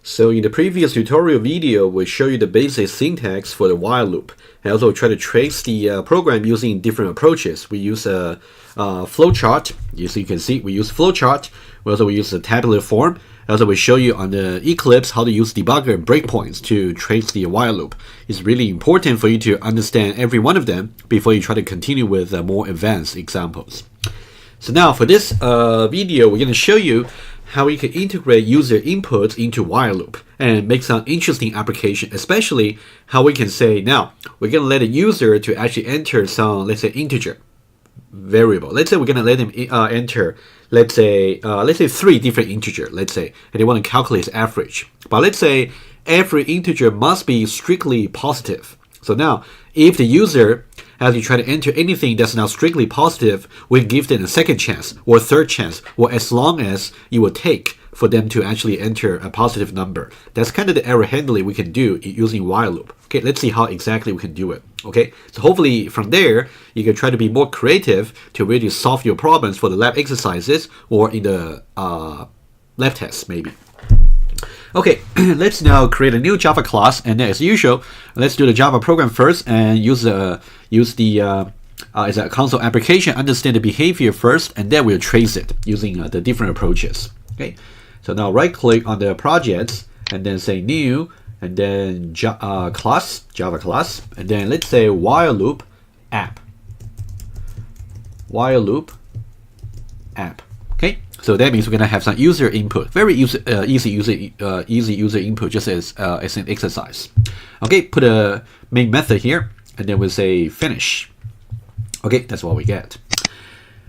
So in the previous tutorial video, we show you the basic syntax for the while loop. I also try to trace the program using different approaches. We use a flowchart. As you can see, we use flowchart. We use a tabular form. Also, we show you on the Eclipse how to use debugger and breakpoints to trace the while loop. It's really important for you to understand every one of them before you try to continue with more advanced examples. So now for this video, we're going to show you how we can integrate user inputs into while loop and make some interesting application, especially how we can say, now we're going to let a user to actually enter some, let's say, integer variable. Let's say we're going to let him enter, let's say 3 different integer, let's say, and they want to calculate its average. But let's say every integer must be strictly positive. So now, if the user actually try to enter anything that's not strictly positive, we give them a second chance or a third chance, or as long as it will take for them to actually enter a positive number. That's kind of the error handling we can do using while loop. Okay, let's see how exactly we can do it. Okay, so hopefully from there, you can try to be more creative to really solve your problems for the lab exercises or in the lab tests maybe. Okay, let's now create a new Java class, and as usual, let's do the Java program first and use the as a console application, understand the behavior first, and then we'll trace it using the different approaches. Okay, so now right click on the projects and then say new, and then Java class, and then let's say while loop app. While loop app. Okay, so that means we're gonna have some user input, very easy user input, just as an exercise. Okay, put a main method here, and then we'll say finish. Okay, that's what we get.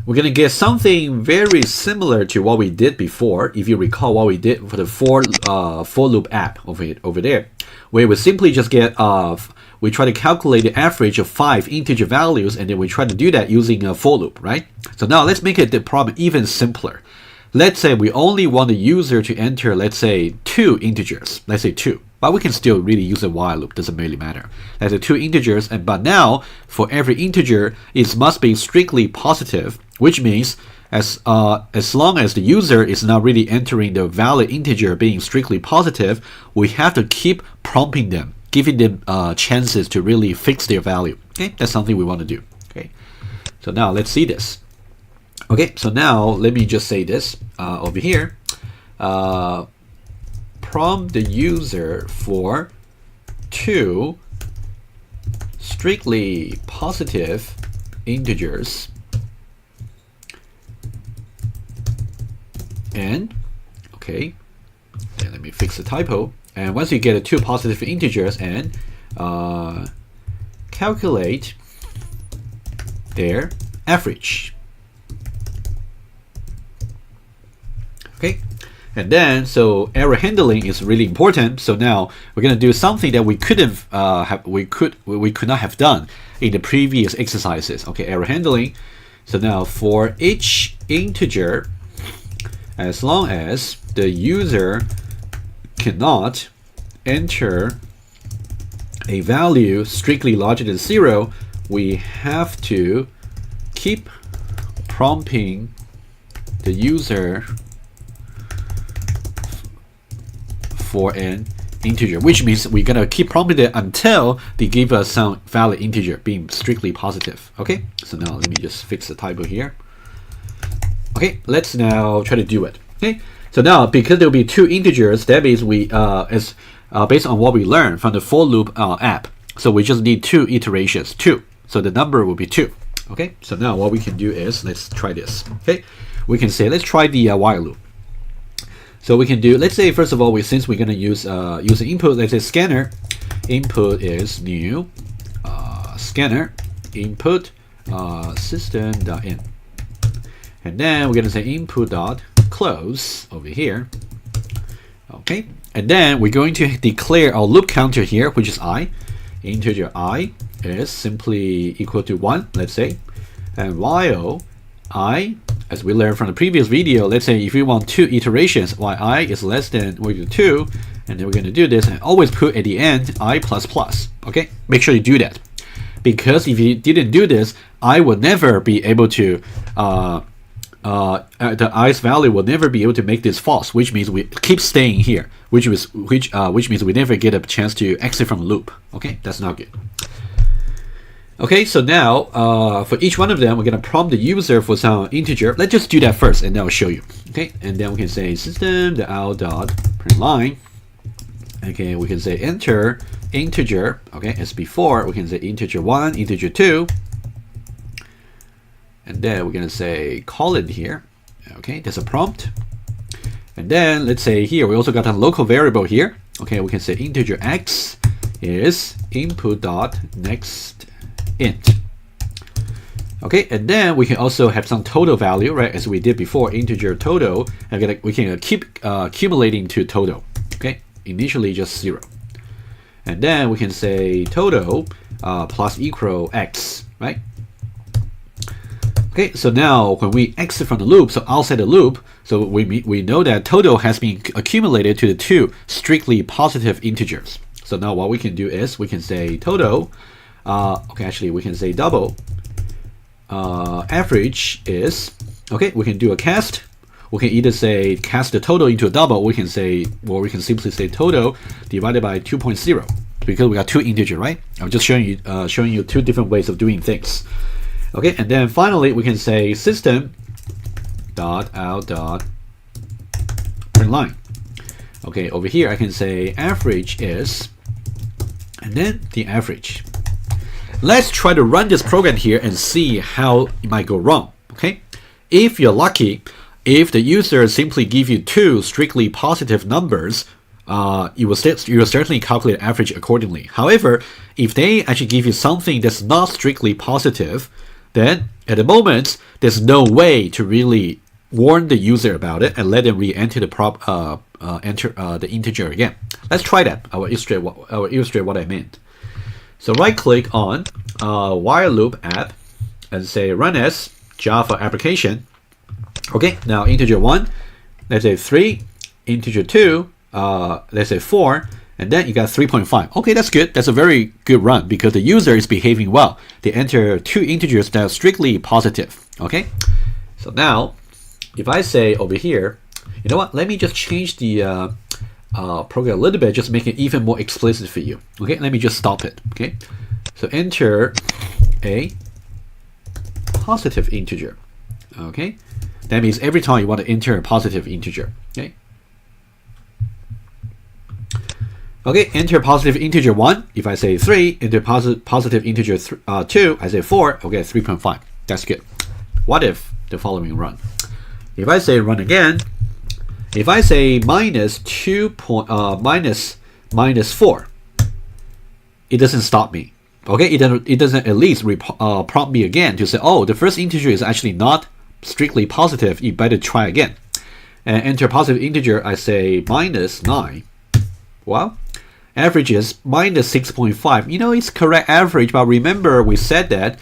We're gonna get something very similar to what we did before. If you recall what we did for the for loop app over there, where we simply just get we try to calculate the average of 5 integer values, and then we try to do that using a for loop, right? So now let's make the problem even simpler. Let's say we only want the user to enter, let's say 2 integers, let's say 2, but we can still really use a while loop, doesn't really matter. Let's say 2 integers, but now for every integer, it must be strictly positive, which means as long as the user is not really entering the valid integer being strictly positive, we have to keep prompting them, giving them chances to really fix their value. Okay, that's something we want to do. Okay, so now let's see this. Okay, so now let me just say this over here. Prompt the user for 2 strictly positive integers, and okay, and let me fix the typo. And once you get 2 positive integers, and calculate their average. Okay, and then so error handling is really important. So now we're gonna do something that we couldn't we could not have done in the previous exercises. Okay, error handling. So now for each integer, as long as the user cannot enter a value strictly larger than 0, we have to keep prompting the user for an integer, which means we're gonna keep prompting it until they give us some valid integer being strictly positive. Okay, so now let me just fix the typo here. Okay, let's now try to do it. Okay, so now because there will be 2 integers, that means we based on what we learned from the for loop app, so we just need 2 iterations, 2. So the number will be 2. Okay, so now what we can do is, let's try this. Okay, we can say, let's try the while loop. So we can do, let's say first of all, since we're gonna use user input, let's say scanner input is new scanner input system.in, and then we're gonna say input dot close over here. Okay, and then we're going to declare our loop counter here, which is I. Integer I is simply equal to 1, let's say, and while I, as we learned from the previous video, let's say if we want 2 iterations, while I is less than or equal to 2, and then we're going to do this and always put at the end I plus plus. Okay, make sure you do that, because if you didn't do this, I would never be able to the i's value will never be able to make this false, which means we keep staying here, which means we never get a chance to exit from the loop. Okay, that's not good. Okay, so now for each one of them, we're going to prompt the user for some integer. Let's just do that first, and then I'll show you. Okay, and then we can say system.out.println. Okay, we can say enter integer. Okay, as before, we can say integer 1, integer 2. And then we're going to say colon here. Okay, there's a prompt. And then let's say here, we also got a local variable here. Okay, we can say integer x is input.next int. Okay, and then we can also have some total value, right? As we did before, integer total, and we can keep accumulating to total. Okay, initially just 0. And then we can say total plus equal x, right? Okay, so now when we exit from the loop, so outside the loop, so we know that total has been accumulated to the 2 strictly positive integers. So now what we can do is we can say total. Okay, actually we can say double average is, okay, we can do a cast. We can either say cast the total into a double, we can say, or we can simply say total divided by 2.0, because we got 2 integer, right? I'm just showing you 2 different ways of doing things. Okay, and then finally we can say system.out.println. Okay, over here I can say average is, and then the average. Let's try to run this program here and see how it might go wrong. Okay, if you're lucky, if the user simply give you 2 strictly positive numbers, you will certainly calculate average accordingly. However, if they actually give you something that's not strictly positive, then at the moment there's no way to really warn the user about it and let them re-enter the the integer again. Let's try that. I will illustrate what I meant. So right click on while loop app and say run as Java application. Okay, now integer 1, let's say 3, integer 2, let's say 4, and then you got 3.5. Okay, that's good. That's a very good run because the user is behaving well. They enter 2 integers that are strictly positive. Okay, so now if I say over here, you know what? Let me just change the program a little bit, just make it even more explicit for you. Okay, let me just stop it. Okay, so enter a positive integer. Okay, that means every time you want to enter a positive integer. Okay. Okay, enter positive integer 1. If I say 3, enter positive integer 2, I say 4. Okay, 3.5. That's good. What if the following run? If I say run again, if I say minus 4, it doesn't stop me. Okay, it doesn't at least prompt me again to say, oh, the first integer is actually not strictly positive. You better try again. And enter positive integer, I say minus 9. Well, average is minus 6.5. You know, it's correct average, but remember we said that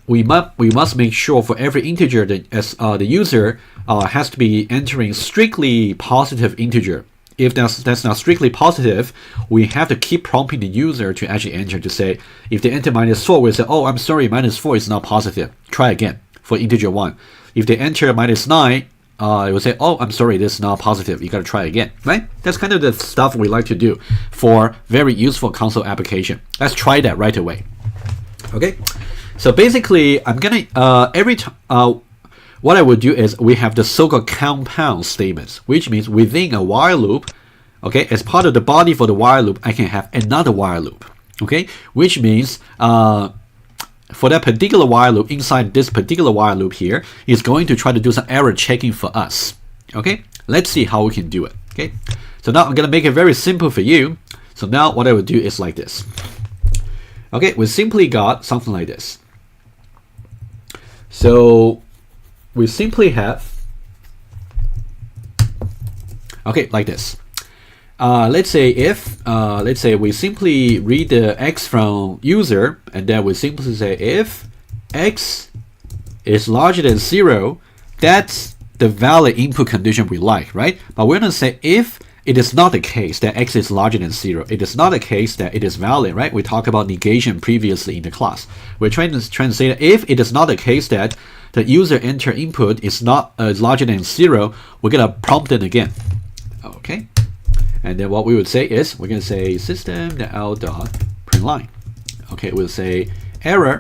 we must make sure for every integer that the user has to be entering strictly positive integer. If that's not strictly positive, we have to keep prompting the user to actually enter, to say, if they enter minus 4, we'll say, oh, I'm sorry, minus 4 is not positive. Try again for integer 1. If they enter minus 9, it will say, oh, I'm sorry, this is not positive. You got to try again, right? That's kind of the stuff we like to do for very useful console application. Let's try that right away. Okay, so basically, I'm gonna what I would do is we have the so-called compound statements, which means within a while loop, okay, as part of the body for the while loop, I can have another while loop, okay, which means for that particular while loop, inside this particular while loop here, is going to try to do some error checking for us. Okay, let's see how we can do it. Okay, so now I'm gonna make it very simple for you. So now what I would do is like this. Okay, we simply got something like this. So we simply have, okay, like this. Let's say if, let's say we simply read the x from user, and then we simply say if x is larger than 0, that's the valid input condition we like, right? But we're going to say if it is not the case that x is larger than 0, it is not the case that it is valid, right? We talked about negation previously in the class. We're trying to say that if it is not the case that the user enter input is not larger than 0, we're gonna prompt it again. Okay, and then what we would say is we're gonna say system.out.println. Okay, we'll say error.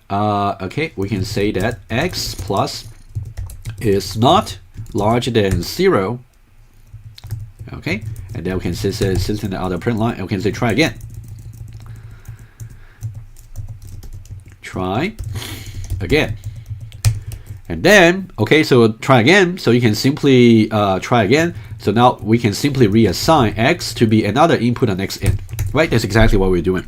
Okay, we can say that x plus is not larger than 0. Okay, and then we can say system.out.println, and we can say try again. Try again. And then, okay, so try again. So you can simply try again. So now we can simply reassign x to be another input on x in. Right? That's exactly what we're doing.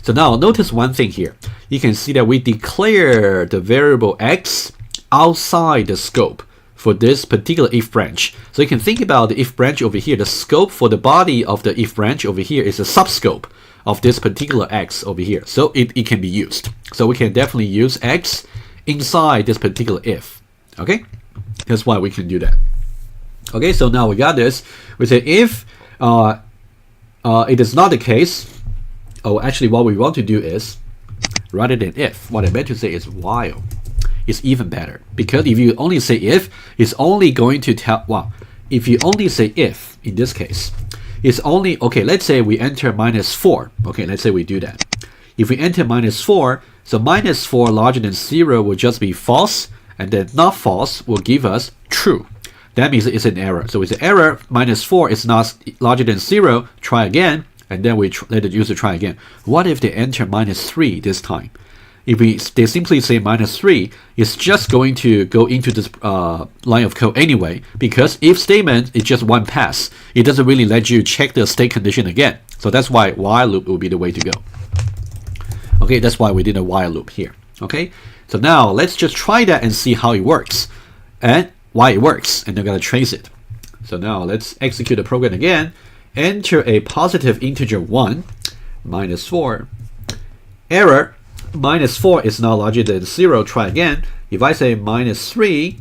So now notice one thing here. You can see that we declare the variable x outside the scope for this particular if branch. So you can think about the if branch over here. The scope for the body of the if branch over here is a subscope of this particular x over here. So it can be used. So we can definitely use x inside this particular if. Okay? That's why we can do that. Okay, so now we got this. We say if it is not the case, actually what we want to do is, rather than if, what I meant to say is while. It's even better. Because if you only say if, it's only going to tell, well, if you only say if, in this case, it's only, okay, let's say we enter -4. Okay, let's say we do that. If we enter -4, so -4 larger than 0 will just be false, and then not false will give us true. That means it's an error. So it's an error, -4 is not larger than 0, try again, and then we let the user try again. What if they enter -3 this time? If they simply say -3, it's just going to go into this line of code anyway, because if statement is just one pass. It doesn't really let you check the state condition again. So that's why while loop will be the way to go. Okay, that's why we did a while loop here. Okay, so now let's just try that and see how it works and why it works, and they're gonna trace it. So now let's execute the program again. Enter a positive integer 1, -4, error, -4 is not larger than 0, try again. If I say -3,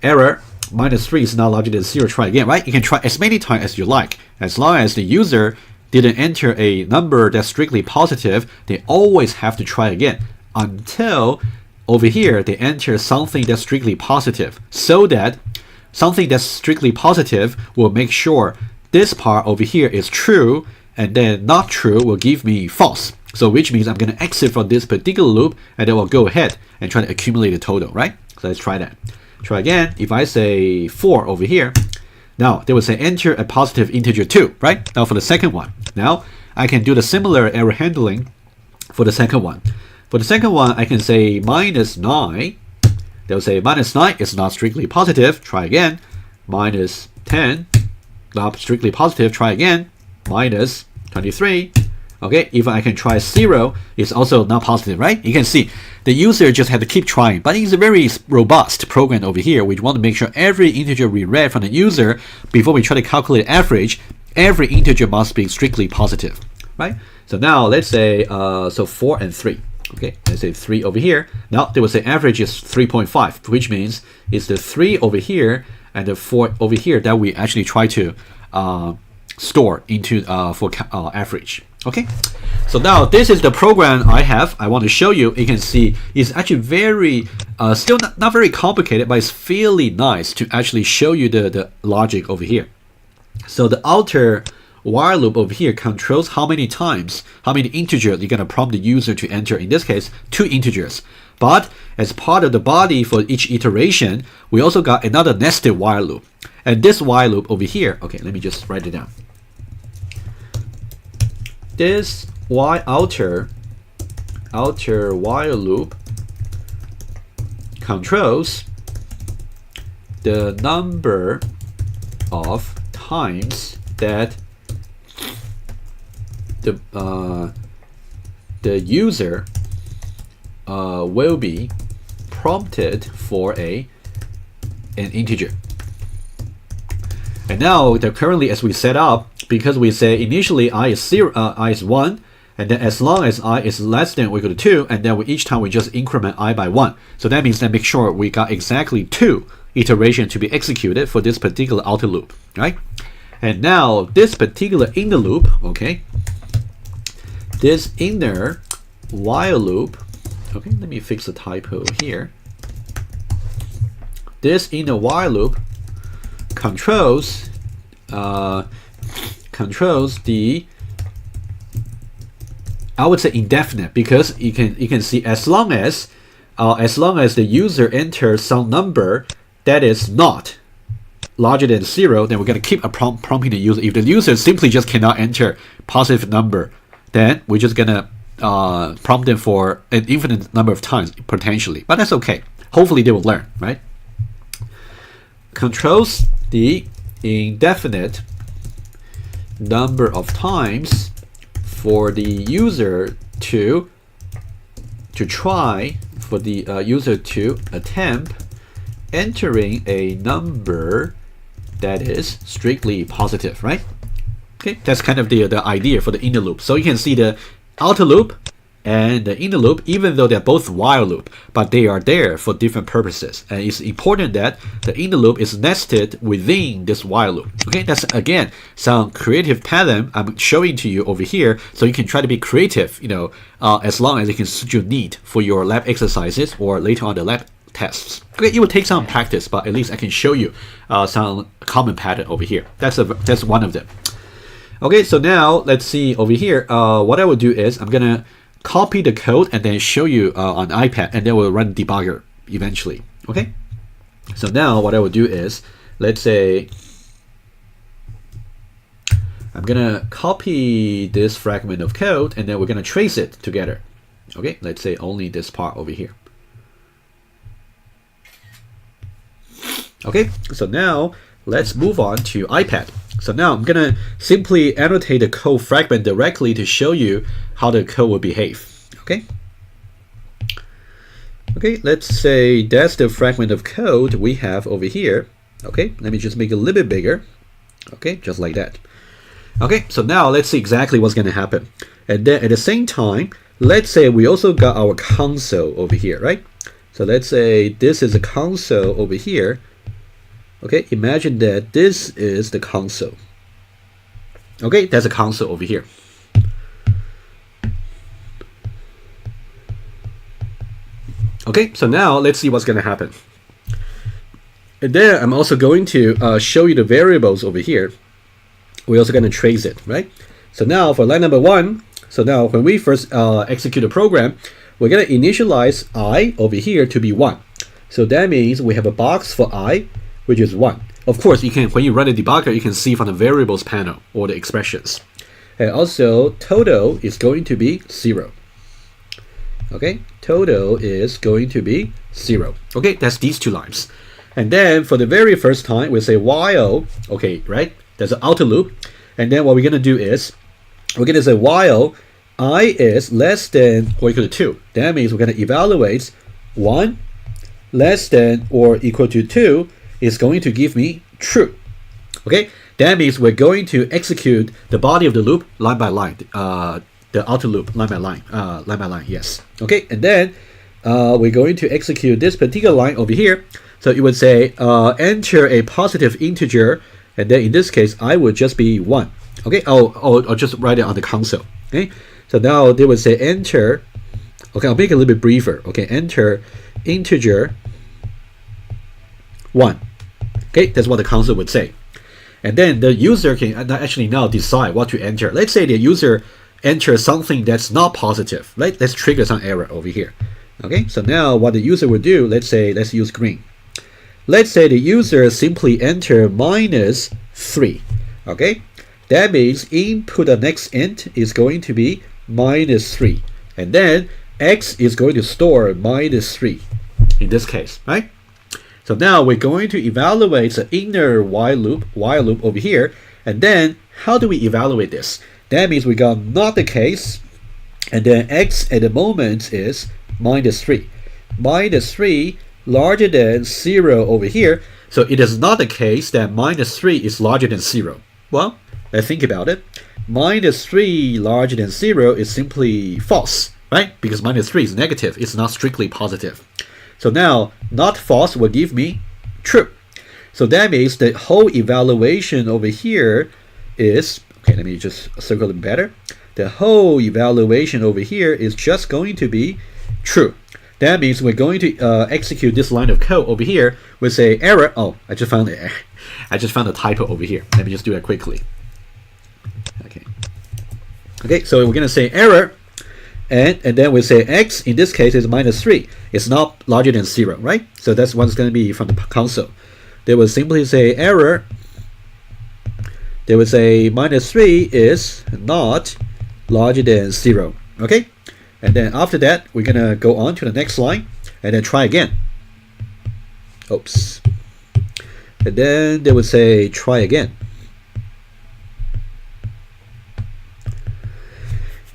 error, -3 is not larger than 0, try again, right? You can try as many times as you like. As long as the user didn't enter a number that's strictly positive, they always have to try again until over here they enter something that's strictly positive, so that something that's strictly positive will make sure this part over here is true, and then not true will give me false. So which means I'm going to exit from this particular loop, and then we'll go ahead and try to accumulate the total, right? So let's try that. Try again. If I say 4 over here, now they will say enter a positive integer 2, right? Now for the second one. Now I can do the similar error handling for the second one. For the second one, I can say -9. They'll say -9 is not strictly positive, try again. -10, not strictly positive, try again. -23. Okay, even I can try 0, it's also not positive, right? You can see the user just had to keep trying, but it's a very robust program over here. We want to make sure every integer we read from the user before we try to calculate average, every integer must be strictly positive, right? So now let's say so 4 and 3. Okay, let's say 3 over here. Now they will say average is 3.5, which means it's the 3 over here and the 4 over here that we actually try to store into for average. Okay, so now this is the program I have. I want to show you. You can see it's actually very still not very complicated, but it's fairly nice to actually show you the logic over here. So the outer while loop over here controls how many times, how many integers you're going to prompt the user to enter. In this case, 2 integers. But as part of the body for each iteration, we also got another nested while loop. And this while loop over here, okay, let me just write it down. This outer while loop controls the number of times that the user will be prompted for an integer. And now currently as we set up, because we say initially I is 0, I is 1, and then as long as I is less than or equal to 2, and then each time we just increment I by 1. So that means that make sure we got exactly 2 iterations to be executed for this particular outer loop, right? And now this particular inner loop, okay, this inner while loop, okay, let me fix the typo here. this inner while loop controls the, I would say, indefinite, because you can see as long as the user enters some number that is not larger than 0, then we're going to keep prompting the user. If the user simply just cannot enter positive number, then we're just going to prompt them for an infinite number of times potentially, but that's okay. Hopefully they will learn, right? Controls the indefinite number of times for the user to try, for the user to attempt entering a number that is strictly positive, right? Okay, that's kind of the idea for the inner loop. So you can see the outer loop and the inner loop, even though they're both while loop, but they are there for different purposes. And it's important that the inner loop is nested within this while loop. Okay, that's again some creative pattern I'm showing to you over here, so you can try to be creative, you know, as long as it can suit your need for your lab exercises or later on the lab tests. Okay, it will take some practice, but at least I can show you some common pattern over here. That's one of them. Okay, so now let's see over here. What I will do is I'm gonna copy the code and then show you on iPad, and then we'll run debugger eventually. Okay, so now what I will do is, let's say I'm gonna copy this fragment of code and then we're gonna trace it together. Okay, let's say only this part over here. Okay, so now let's move on to iPad. So now I'm gonna simply annotate the code fragment directly to show you how the code will behave. Okay. Okay, let's say that's the fragment of code we have over here. Okay, let me just make it a little bit bigger. Okay, just like that. Okay, so now let's see exactly what's gonna happen. And then at the same time, let's say we also got our console over here, right? So let's say this is a console over here. Okay, imagine that this is the console. Okay, that's a console over here. Okay, so now let's see what's going to happen. And then I'm also going to show you the variables over here. We're also going to trace it, right? So now for line number 1, so now when we first execute the program, we're going to initialize I over here to be 1. So that means we have a box for I, which is 1. Of course, you can, when you run a debugger, you can see from the variables panel or the expressions. And also, total is going to be 0. Okay, total is going to be 0. Okay, that's these two lines. And then for the very first time, we say while, okay, right? There's an outer loop. And then what we're going to do is, we're going to say while I is less than or equal to 2. That means we're going to evaluate 1 less than or equal to 2 is going to give me true. Okay, that means we're going to execute the body of the loop line by line, the outer loop line by line, yes. Okay, and then we're going to execute this particular line over here. So it would say enter a positive integer, and then in this case I would just be 1. Okay, I'll just write it on the console. Okay, so now they would say enter. Okay, I'll make it a little bit briefer. Okay, enter integer 1. Okay, that's what the console would say. And then the user can actually now decide what to enter. Let's say the user enters something that's not positive. Right? Let's trigger some error over here. Okay, so now what the user would do, let's use green. Let's say the user simply enter -3. Okay, that means input the next int is going to be -3. And then x is going to store -3 in this case, right? So now we're going to evaluate the inner while loop over here. And then how do we evaluate this? That means we got not the case, and then x at the moment is -3. -3 larger than 0 over here. So it is not the case that -3 is larger than 0. Well, let's think about it. -3 larger than 0 is simply false, right? Because -3 is negative. It's not strictly positive. So now, not false will give me true. So that means the whole evaluation over here is, okay, let me just circle it better. The whole evaluation over here is just going to be true. That means we're going to execute this line of code over here with say error. Oh, I just found a typo over here. Let me just do it quickly. Okay, so we're gonna say error, and then we say x, in this case is -3. It's not larger than 0, right? So that's what's gonna be from the console. They will simply say error. They will say -3 is not larger than 0. Okay, and then after that we're gonna go on to the next line and then try again. Oops. And then they would say try again.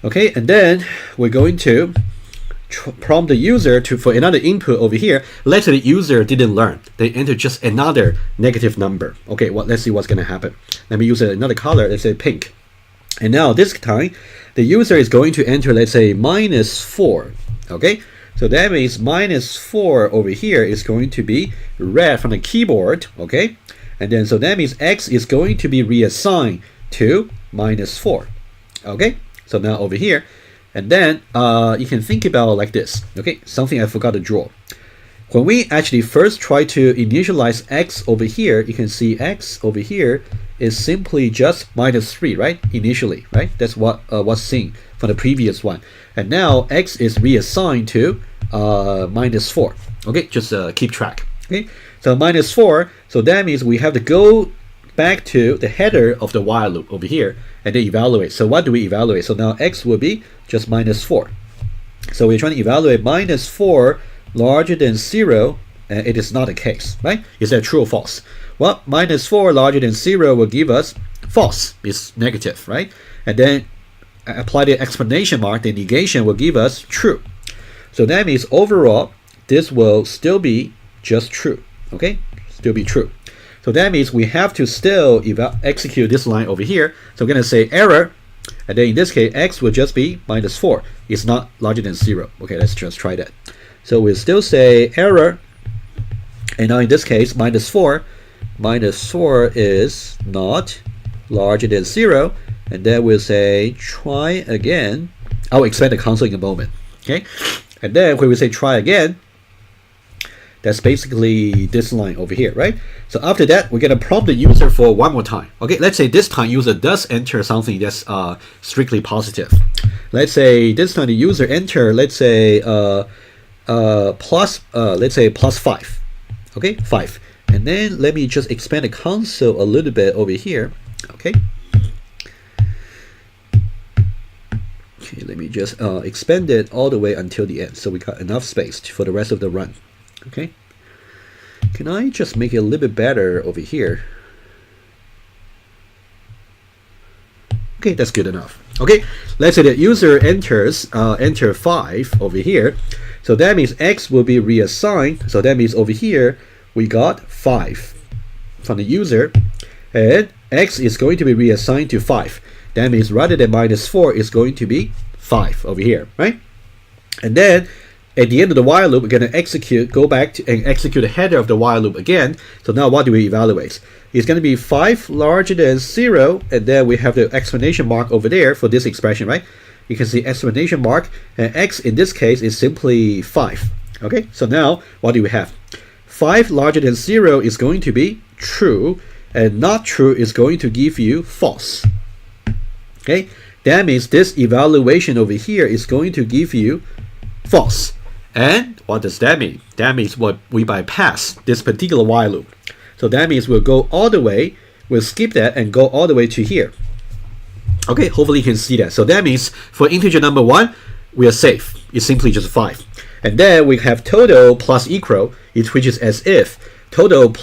Okay, and then we're going to prompt the user for another input over here. Let's say the user didn't learn. They enter just another negative number. Okay, well, let's see what's going to happen. Let me use another color. Let's say pink. And now this time, the user is going to enter, let's say, -4. Okay, so that means -4 over here is going to be read from the keyboard. Okay, and then so that means x is going to be reassigned to -4. Okay. So now over here, and then you can think about it like this. Okay, something I forgot to draw. When we actually first try to initialize x over here, you can see x over here is simply just -3, right? Initially, right? That's what was seen from the previous one. And now x is reassigned to -4. Okay, just keep track. Okay, so -4. So that means we have to go back to the header of the while loop over here and then evaluate. So what do we evaluate? So now x will be just -4. So we're trying to evaluate -4 larger than 0, and it is not the case, right? Is that true or false? Well, -4 larger than 0 will give us false. It's negative, right? And then apply the exclamation mark, the negation will give us true. So that means overall, this will still be just true, okay? Still be true. So that means we have to still execute this line over here. So we're going to say error, and then in this case, x will just be -4. It's not larger than 0. Okay, let's just try that. So we'll still say error, and now in this case, -4. -4 is not larger than 0, and then we'll say try again. I'll expand the console in a moment. Okay, and then when we say try again, that's basically this line over here, right? So after that, we're gonna prompt the user for one more time. Okay, let's say this time user does enter something that's strictly positive. Let's say this time the user enter, let's say +5. Okay, 5. And then let me just expand the console a little bit over here. Okay. Okay, let me just expand it all the way until the end, so we got enough space for the rest of the run. Okay, can I just make it a little bit better over here? Okay, that's good enough. Okay, let's say the user enters enter 5 over here, so that means x will be reassigned. So that means over here we got 5 from the user, and x is going to be reassigned to 5. That means rather than -4, it's going to be 5 over here, right? And then at the end of the while loop, we're going to go back to and execute the header of the while loop again. So now what do we evaluate? It's going to be 5 larger than 0, and then we have the exclamation mark over there for this expression, right? You can see exclamation mark, and x in this case is simply 5. Okay, so now what do we have? 5 larger than 0 is going to be true, and not true is going to give you false. Okay, that means this evaluation over here is going to give you false. And what does that mean? That means what we bypass this particular while loop. So that means we'll go all the way, we'll skip that and go all the way to here. Okay, hopefully you can see that. So that means for integer number 1, we are safe. It's simply just 5. And then we have total plus equal, which is as if total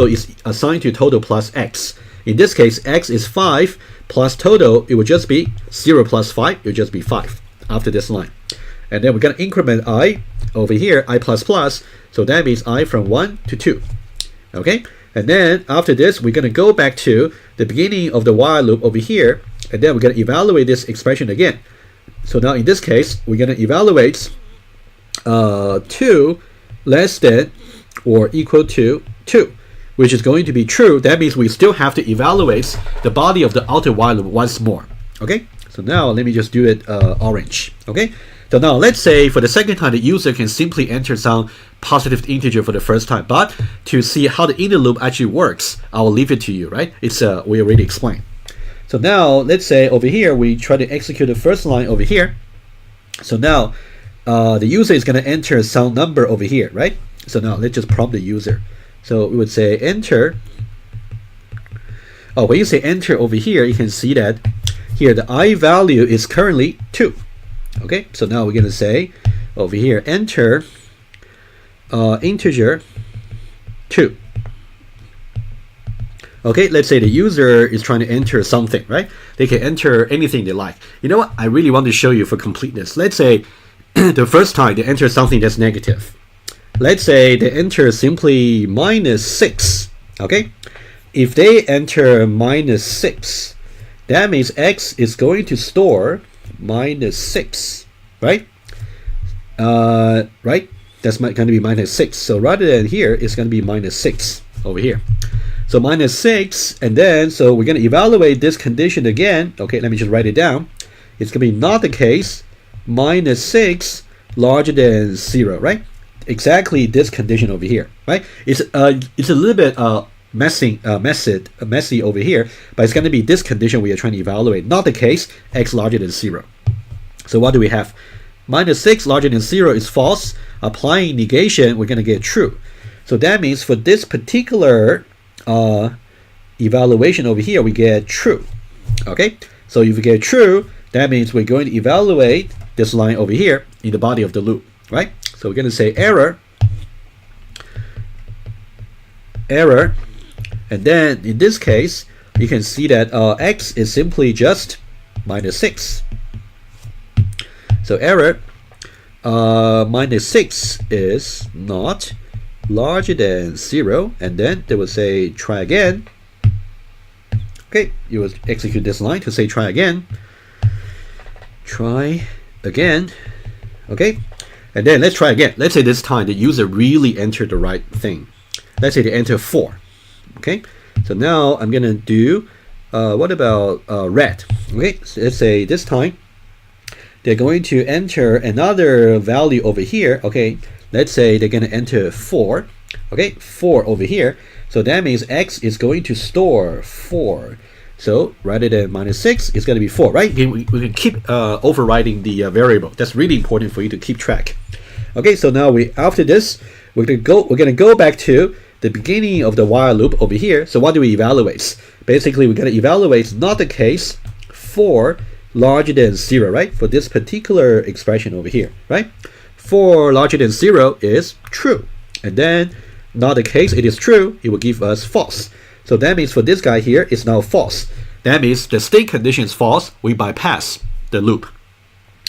is assigned to total plus x. In this case, x is 5 plus total, it will just be 0 plus 5, it will just be 5 after this line. And then we're going to increment I over here, I++, so that means I from 1 to 2. Okay, and then after this, we're going to go back to the beginning of the while loop over here, and then we're going to evaluate this expression again. So now in this case, we're going to evaluate 2 less than or equal to 2, which is going to be true. That means we still have to evaluate the body of the outer while loop once more. Okay, so now let me just do it orange. Okay, So now let's say for the second time, the user can simply enter some positive integer for the first time. But to see how the inner loop actually works, I will leave it to you, right? It's we already explained. So now let's say over here, we try to execute the first line over here. So now the user is going to enter some number over here, right? So now let's just prompt the user. So we would say enter. Oh, when you say enter over here, you can see that here the I value is currently 2. Okay, so now we're going to say over here enter integer 2. Okay, let's say the user is trying to enter something, right? They can enter anything they like. You know what? I really want to show you for completeness. Let's say the first time they enter something that's negative. Let's say they enter simply -6. Okay, if they enter -6, that means x is going to store -6, right? Right? That's going to be -6. So rather than here, it's going to be -6 over here. So -6, and then so we're going to evaluate this condition again. Okay, let me just write it down. It's going to be not the case -6 larger than 0, right? Exactly this condition over here, right? It's a little bit messy over here, but it's going to be this condition we are trying to evaluate, not the case x larger than 0. So what do we have? -6 larger than 0 is false. Applying negation, we're going to get true. So that means for this particular evaluation over here, we get true. Okay, so if we get true, that means we're going to evaluate this line over here in the body of the loop, right? So we're going to say error, and then in this case, you can see that x is simply just -6. So error -6 is not larger than 0, and then they will say try again. Okay, you will execute this line to say try again. Try again. Okay, and then let's try again. Let's say this time the user really entered the right thing. Let's say they enter 4. Okay, so now I'm gonna do what about red? Okay, so let's say this time they're going to enter another value over here. Okay, let's say they're going to enter 4. Okay, 4 over here. So that means x is going to store 4. So rather than -6, it's going to be 4, right? We can keep overriding the variable. That's really important for you to keep track. Okay, so now after this, we're going to go back to the beginning of the while loop over here. So what do we evaluate? Basically, we're going to evaluate not the case 4 larger than 0, right? For this particular expression over here, right? 4 larger than 0 is true. And then, not the case, it is true, it will give us false. So that means for this guy here, it's now false. That means the state condition is false, we bypass the loop.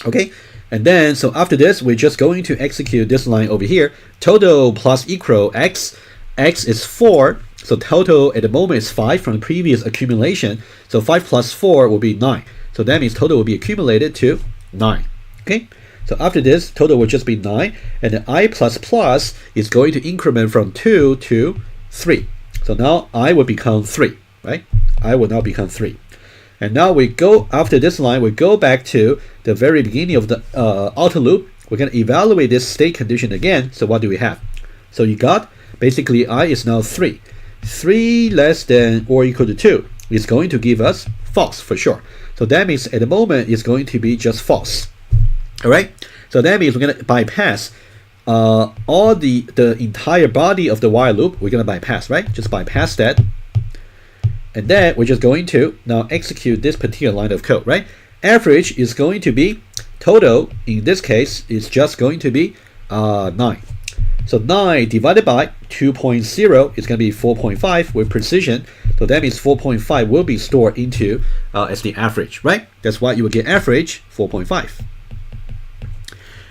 Okay, and then, so after this, we're just going to execute this line over here. Total plus equal x. X is 4, so total at the moment is 5 from the previous accumulation. So 5 plus 4 will be 9. So that means total will be accumulated to 9. Okay, so after this, total will just be 9, and the I plus plus is going to increment from 2 to 3. So now I will become 3, right? I will now become 3. And now we go, after this line, we go back to the very beginning of the outer loop. We're going to evaluate this state condition again. So what do we have? So you got, basically I is now 3. 3 less than or equal to 2 is going to give us false for sure. So that means at the moment it's going to be just false. All right. So that means we're going to bypass all the entire body of the while loop. We're going to bypass, right? Just bypass that. And then we're just going to now execute this particular line of code, right? Average is going to be total. In this case, is just going to be 9. So 9 divided by 2.0 is going to be 4.5 with precision. So that means 4.5 will be stored into as the average, right? That's why you will get average 4.5.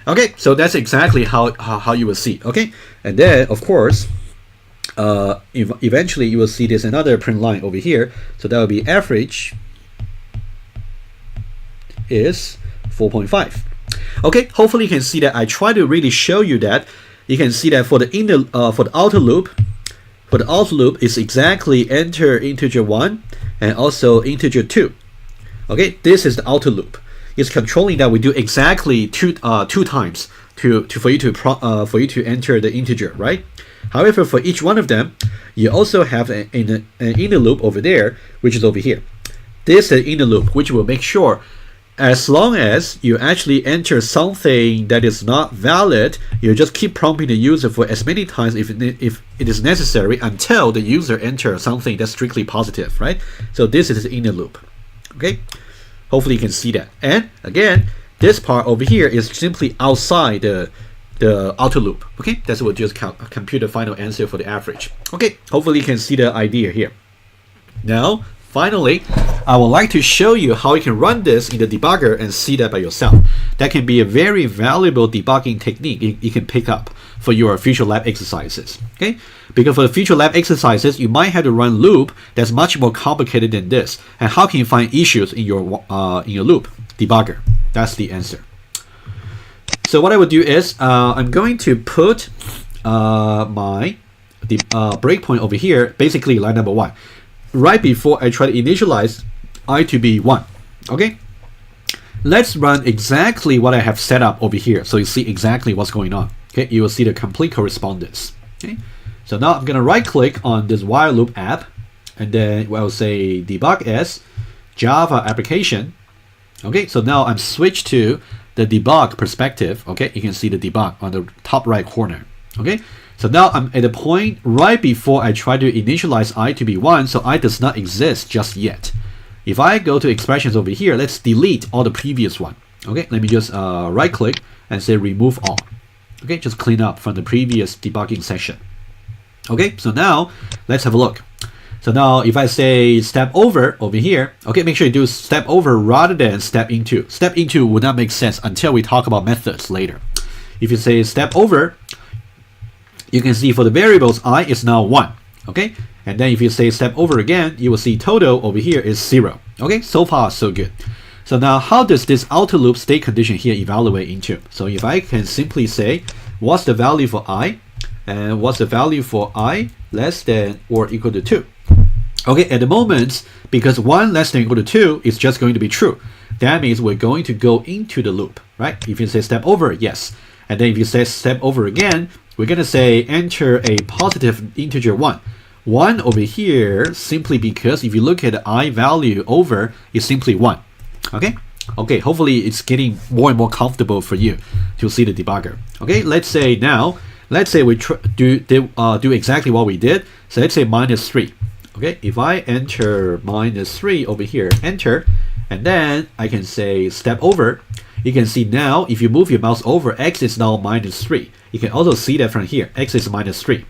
Okay, so that's exactly how you will see. Okay, and then of course, eventually you will see there's another print line over here. So that will be average is 4.5. Okay, hopefully you can see that I try to really show you that. You can see that for the outer loop, is exactly enter integer 1 and also integer 2. Okay, this is the outer loop. is controlling that we do exactly two times for you to enter the integer, right? However, for each one of them, you also have an inner loop over there, which is over here. This is the inner loop, which will make sure as long as you actually enter something that is not valid, you just keep prompting the user for as many times if it is necessary until the user enters something that's strictly positive, right? So this is the inner loop. Okay, hopefully you can see that. And again, this part over here is simply outside the outer loop. Okay, that's what just compute the final answer for the average. Okay, hopefully you can see the idea here. Now, finally, I would like to show you how you can run this in the debugger and see that by yourself. That can be a very valuable debugging technique you can pick up for your future lab exercises. Okay, because for the future lab exercises, you might have to run loop that's much more complicated than this. And how can you find issues in your loop? Debugger. That's the answer. So what I would do is I'm going to put my breakpoint over here, basically line number 1, right before I try to initialize I to be 1. Okay, let's run exactly what I have set up over here, so you see exactly what's going on. Okay, you will see the complete correspondence. Okay, so now I'm gonna right click on this while loop app, and then I'll say debug as Java application. Okay, so now I'm switched to the debug perspective. Okay, you can see the debug on the top right corner. Okay, so now I'm at the point right before I try to initialize I to be 1, so I does not exist just yet. If I go to expressions over here, let's delete all the previous one. Okay, let me just right click and say remove all. Okay, just clean up from the previous debugging session. Okay, so now let's have a look. So now if I say step over here, okay, make sure you do step over rather than step into. Step into would not make sense until we talk about methods later. If you say step over, you can see for the variables I is now 1. Okay, and then if you say step over again, you will see total over here is 0. Okay, so far so good. So now how does this outer loop state condition here evaluate into? So if I can simply say what's the value for I and what's the value for I less than or equal to 2. Okay, at the moment, because 1 less than or equal to 2 is just going to be true. That means we're going to go into the loop, right? If you say step over, yes. And then if you say step over again, we're going to say enter a positive integer 1. 1 over here, simply because if you look at the I value over, it's simply 1. Okay? Okay, hopefully it's getting more and more comfortable for you to see the debugger. Okay, let's say we do exactly what we did. So let's say -3. Okay, if I enter -3 over here, enter, and then I can say step over. You can see now, if you move your mouse over, x is now -3. You can also see that from here, x is -3.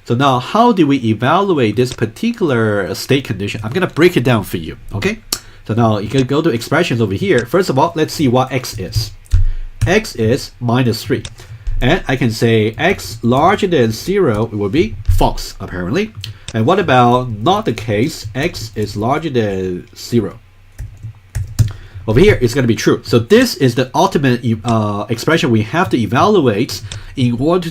So now, how do we evaluate this particular state condition? I'm going to break it down for you, okay? So now, you can go to expressions over here. First of all, let's see what x is. X is -3. And I can say x larger than 0 will be false, apparently. And what about not the case, x is larger than 0? Over here, it's going to be true. So this is the ultimate expression we have to evaluate in order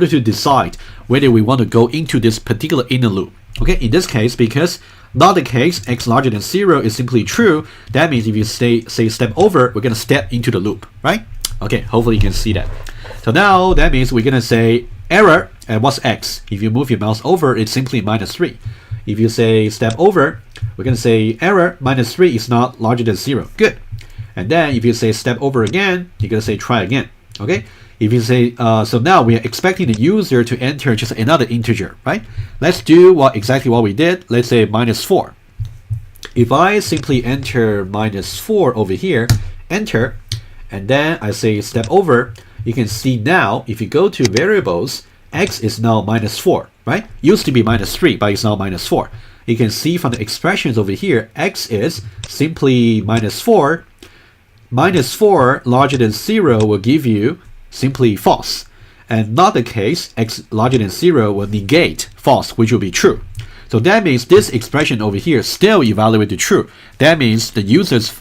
to decide whether we want to go into this particular inner loop. Okay, in this case, because not the case, x larger than 0 is simply true. That means if you say step over, we're going to step into the loop, right? Okay, hopefully you can see that. So now that means we're going to say error, and what's x? If you move your mouse over, it's simply -3. If you say step over, we're going to say error -3 is not larger than 0. Good. And then if you say step over again, you're going to say try again. Okay. If you say, so now we are expecting the user to enter just another integer, right? Let's do exactly what we did. Let's say -4. If I simply enter -4 over here, enter, and then I say step over, you can see now, if you go to variables, x is now -4, right? Used to be -3, but it's now -4. You can see from the expressions over here, x is simply -4. -4 larger than 0 will give you simply false. And not the case, x larger than 0 will negate false, which will be true. So that means this expression over here still evaluated true. That means the user's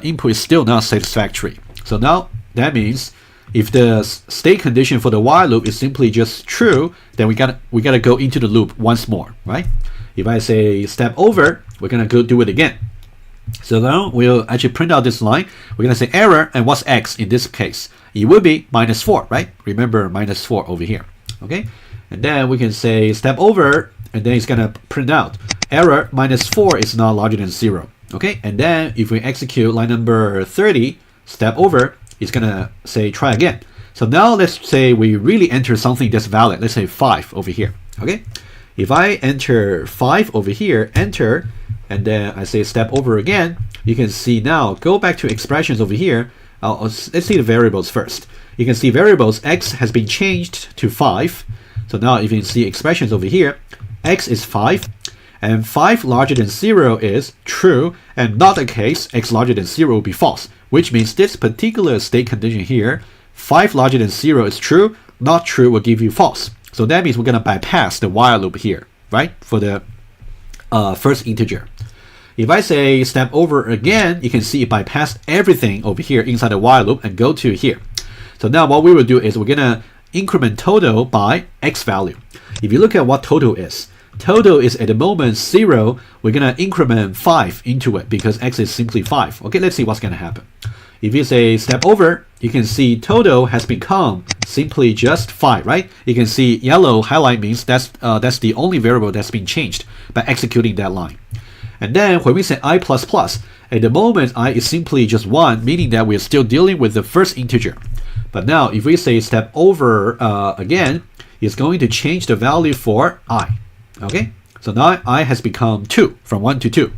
input is still not satisfactory. So now that means if the state condition for the while loop is simply just true, then we gotta go into the loop once more, right? If I say step over, we're gonna go do it again. So now we'll actually print out this line. We're going to say error, and what's x in this case? It would be -4, right? Remember -4 over here, okay? And then we can say step over, and then it's going to print out error -4 is not larger than 0, okay? And then if we execute line number 30, step over, it's going to say try again. So now let's say we really enter something that's valid. Let's say 5 over here, okay? If I enter 5 over here, enter, and then I say step over again, you can see now, go back to expressions over here. Let's see the variables first. You can see variables x has been changed to 5. So now if you can see expressions over here, x is 5, and 5 larger than 0 is true, and not the case, x larger than 0 will be false, which means this particular state condition here, 5 larger than 0 is true, not true will give you false. So that means we're going to bypass the while loop here, right, for the first integer. If I say step over again, you can see it bypassed everything over here inside the while loop and go to here. So now what we will do is we're going to increment total by x value. If you look at what total is at the moment 0, we're going to increment 5 into it because x is simply 5. Okay, let's see what's going to happen. If you say step over, you can see total has become simply just 5, right? You can see yellow highlight means that's the only variable that's been changed by executing that line. And then when we say I++, at the moment I is simply just 1, meaning that we're still dealing with the first integer. But now if we say step over again, it's going to change the value for I. Okay, so now I has become 2, from 1 to 2.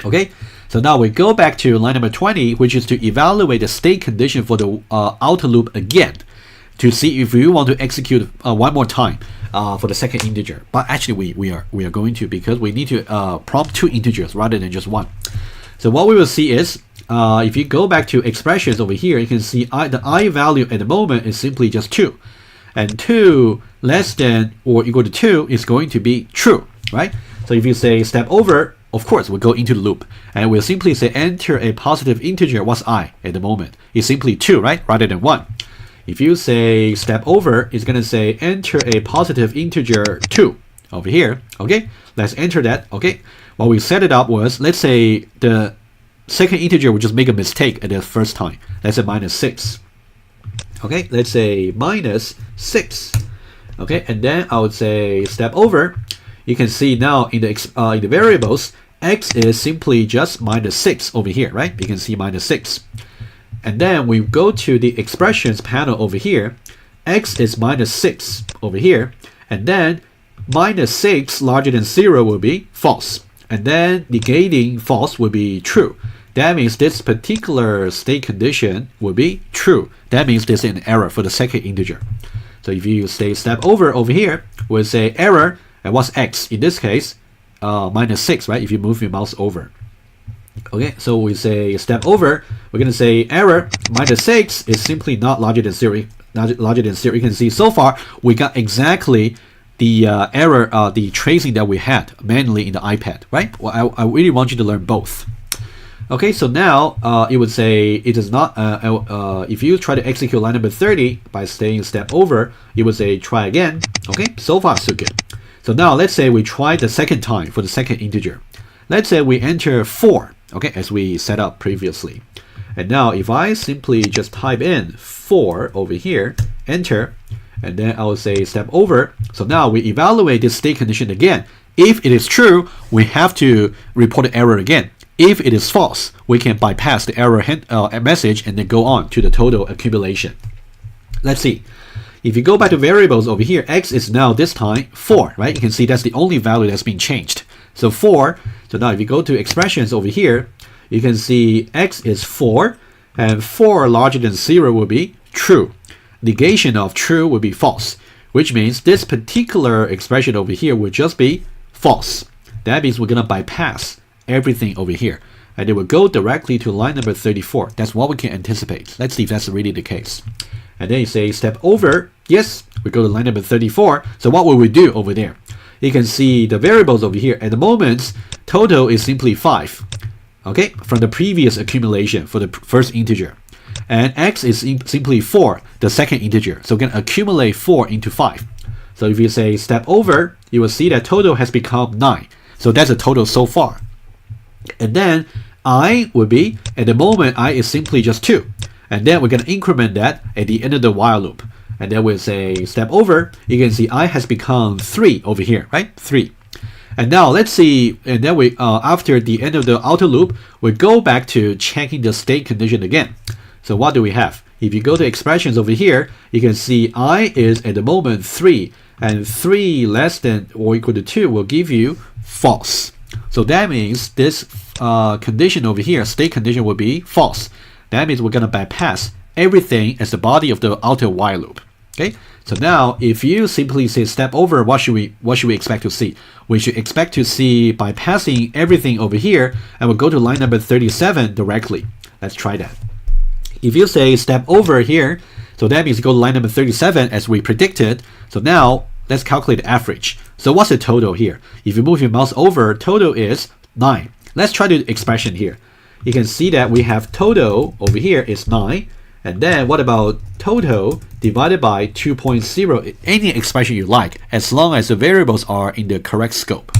Okay, so now we go back to line number 20, which is to evaluate the state condition for the outer loop again, to see if we want to execute one more time for the second integer. But actually we are going to, because we need to prompt 2 integers rather than just 1. So what we will see is, if you go back to expressions over here, you can see the I value at the moment is simply just 2. And 2 less than or equal to 2 is going to be true, right? So if you say step over, of course, we'll go into the loop, and we'll simply say enter a positive integer. What's I at the moment? It's simply 2, right? Rather than 1. If you say step over, it's going to say enter a positive integer 2 over here. Okay, let's enter that. Okay, what we set it up was, let's say the second integer will just make a mistake at the first time. Let's say -6. Okay, let's say -6. Okay, and then I would say step over. You can see now in the variables, x is simply just -6 over here, right? You can see -6. And then we go to the expressions panel over here. X is -6 over here. And then -6 larger than 0 will be false. And then negating false will be true. That means this particular state condition will be true. That means there's an error for the second integer. So if you say step over here, we'll say error, and what's x? In this case, -6, right? If you move your mouse over. Okay, so we say step over, we're going to say error, -6 is simply not larger than 0. Larger than 0. You can see so far, we got exactly the error, the tracing that we had manually in the iPad, right? Well, I really want you to learn both. Okay, so now it would say it is not, if you try to execute line number 30 by staying step over, it would say try again. Okay, so far so good. So now let's say we try the second time for the second integer. Let's say we enter 4, okay, as we set up previously. And now if I simply just type in 4 over here, enter, and then I will say step over. So now we evaluate this state condition again. If it is true, we have to report the error again. If it is false, we can bypass the error message and then go on to the total accumulation. Let's see. If you go back to variables over here, x is now this time 4, right? You can see that's the only value that's been changed. So 4. So now if you go to expressions over here, you can see x is 4, and 4 larger than 0 will be true. Negation of true will be false, which means this particular expression over here will just be false. That means we're going to bypass everything over here, and it will go directly to line number 34. That's what we can anticipate. Let's see if that's really the case. And then you say step over. Yes, we go to line number 34. So what will we do over there? You can see the variables over here. At the moment, total is simply 5. Okay, from the previous accumulation for the first integer. And x is simply 4, the second integer. So we're going to accumulate 4 into 5. So if you say step over, you will see that total has become 9. So that's the total so far. And then I would be, at the moment, I is simply just 2. And then we're going to increment that at the end of the while loop. And then we'll say step over. You can see I has become 3 over here, right? 3. And now let's see, and then we after the end of the outer loop, we go back to checking the state condition again. So what do we have? If you go to expressions over here, you can see I is at the moment 3, and 3 less than or equal to 2 will give you false. So that means this condition over here, state condition, will be false. That means we're going to bypass everything as the body of the outer while loop. Okay. So now, if you simply say step over, what should we expect to see? We should expect to see bypassing everything over here, and we'll go to line number 37 directly. Let's try that. If you say step over here, so that means you go to line number 37 as we predicted. So now let's calculate the average. So what's the total here? If you move your mouse over, total is 9. Let's try the expression here. You can see that we have total over here is 9. And then what about total divided by 2.0, any expression you like, as long as the variables are in the correct scope.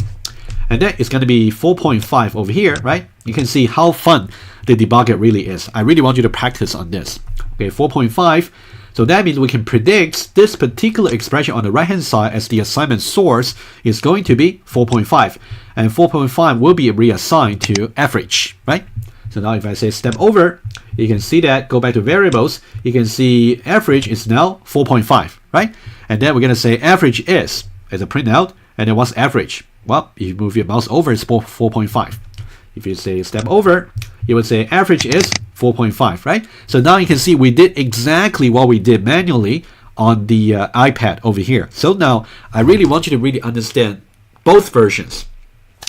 And then it's going to be 4.5 over here, right? You can see how fun the debugger really is. I really want you to practice on this. Okay, 4.5. So that means we can predict this particular expression on the right hand side as the assignment source is going to be 4.5. And 4.5 will be reassigned to average, right? So now if I say step over, you can see that, go back to variables, you can see average is now 4.5, right? And then we're going to say average is, as a printout, and then what's average? Well, if you move your mouse over, it's 4.5. If you say step over, you would say average is 4.5, right? So now you can see we did exactly what we did manually on the iPad over here. So now I really want you to really understand both versions.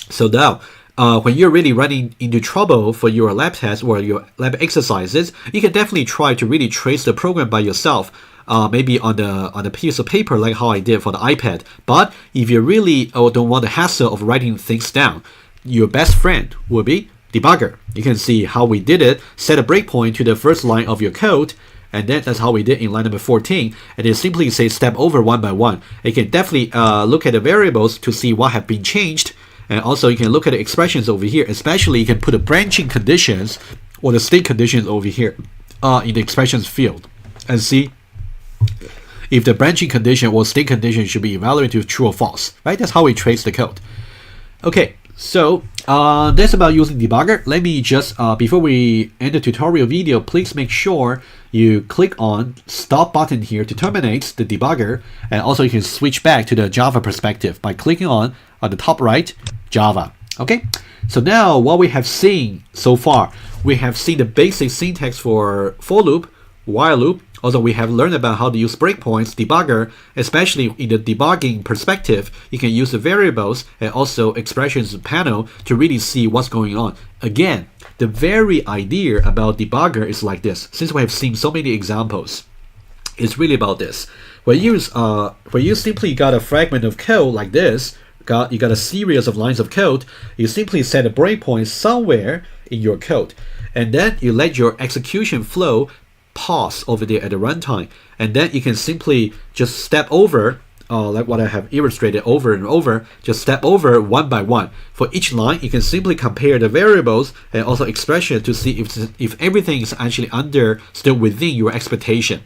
So now, when you're really running into trouble for your lab tests or your lab exercises, you can definitely try to really trace the program by yourself, maybe on a piece of paper like how I did for the iPad. But if you really don't want the hassle of writing things down, your best friend will be debugger. You can see how we did it, set a breakpoint to the first line of your code, and then that's how we did in line number 14. And then simply say step over one by one. You can definitely look at the variables to see what have been changed. And also you can look at the expressions over here, especially you can put the branching conditions or the state conditions over here in the expressions field and see if the branching condition or state condition should be evaluated to true or false, right? That's how we trace the code. Okay, so that's about using debugger. Let me just, before we end the tutorial video, please make sure you click on stop button here to terminate the debugger, and also you can switch back to the Java perspective by clicking on the top right, Java. Okay, so now what we have seen so far, we have seen the basic syntax for for loop, while loop. Also, we have learned about how to use breakpoints, debugger, especially in the debugging perspective. You can use the variables and also expressions panel to really see what's going on. Again, the very idea about debugger is like this. Since we have seen so many examples, it's really about this. When you simply got a fragment of code like this, you got a series of lines of code, you simply set a breakpoint somewhere in your code, and then you let your execution flow pause over there at the runtime, and then you can simply just step over, like what I have illustrated over and over, just step over one by one. For each line, you can simply compare the variables and also expression to see if everything is actually still within your expectation.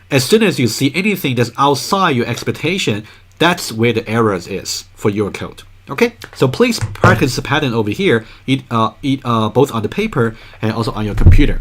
As soon as you see anything that's outside your expectation, that's where the errors is for your code. Okay, so please practice the pattern over here, both on the paper and also on your computer.